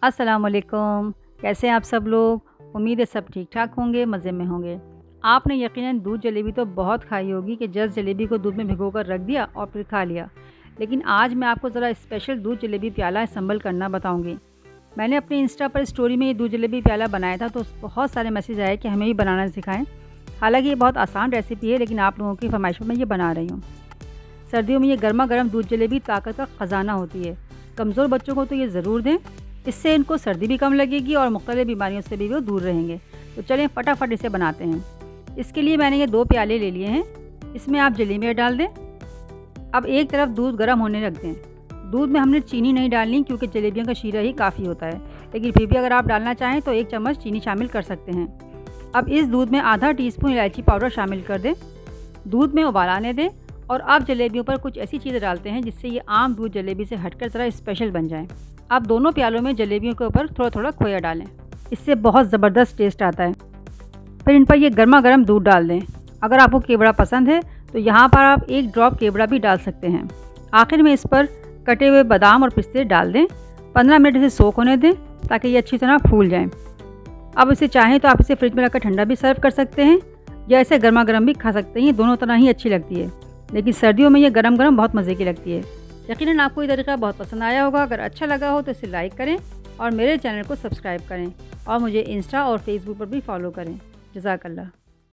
अस्सलामुअलैकुम। कैसे हैं आप सब लोग? उम्मीद है सब ठीक ठाक होंगे, मज़े में होंगे। आपने यकीनन दूध जलेबी तो बहुत खाई होगी कि जस्ट जलेबी को दूध में भिगोकर रख दिया और फिर खा लिया। लेकिन आज मैं आपको ज़रा स्पेशल दूध जलेबी प्याला असम्बल करना बताऊंगी। मैंने अपने इंस्टा पर स्टोरी में ये दूध जलेबी प्याला बनाया था, तो बहुत सारे मैसेज आए कि हमें भी बनाना सिखाएं। हालांकि ये बहुत आसान रेसिपी है, लेकिन आप लोगों की फरमाइश पर मैं ये बना रही हूँ। सर्दियों में ये गर्मा गर्म दूध जलेबी ताकत का ख़जाना होती है। कमज़ोर बच्चों को तो ये ज़रूर दें, इससे इनको सर्दी भी कम लगेगी और मुख्तलिफ बीमारियों से भी वो दूर रहेंगे। तो चलें फटाफट इसे बनाते हैं। इसके लिए मैंने ये 2 प्याले ले लिए हैं। इसमें आप जलेबियाँ डाल दें। अब एक तरफ दूध गर्म होने रख दें। दूध में हमने चीनी नहीं डालनी, क्योंकि जलेबियों का शीरा ही काफ़ी होता है, लेकिन फिर भी अगर आप डालना चाहें तो 1 चम्मच चीनी शामिल कर सकते हैं। अब इस दूध में आधा टीस्पून इलायची पाउडर शामिल कर दें। दूध में उबाल आने दें और अब जलेबियों पर कुछ ऐसी चीज़ें डालते हैं जिससे ये आम दूध जलेबी से हटकर ज़रा स्पेशल बन जाए। अब दोनों प्यालों में जलेबियों के ऊपर थोड़ा थोड़ा खोया डालें, इससे बहुत ज़बरदस्त टेस्ट आता है। फिर इन पर ये गर्मा गर्म दूध डाल दें। अगर आपको केवड़ा पसंद है तो यहाँ पर आप 1 ड्रॉप केवड़ा भी डाल सकते हैं। आखिर में इस पर कटे हुए बादाम और पिस्ते डाल दें। 15 मिनट इसे सोक होने दें ताकि ये अच्छी तरह फूल जाएँ। अब इसे चाहें तो आप इसे फ्रिज में रखकर ठंडा भी सर्व कर सकते हैं, या इसे गर्मा गर्म भी खा सकते हैं। दोनों तरह ही अच्छी लगती है, लेकिन सर्दियों में ये गरम गरम बहुत मज़े की लगती है। यकीनन आपको ये तरीका बहुत पसंद आया होगा। अगर अच्छा लगा हो तो इसे लाइक करें और मेरे चैनल को सब्सक्राइब करें, और मुझे इंस्टा और फेसबुक पर भी फॉलो करें। जज़ाकल्लाह।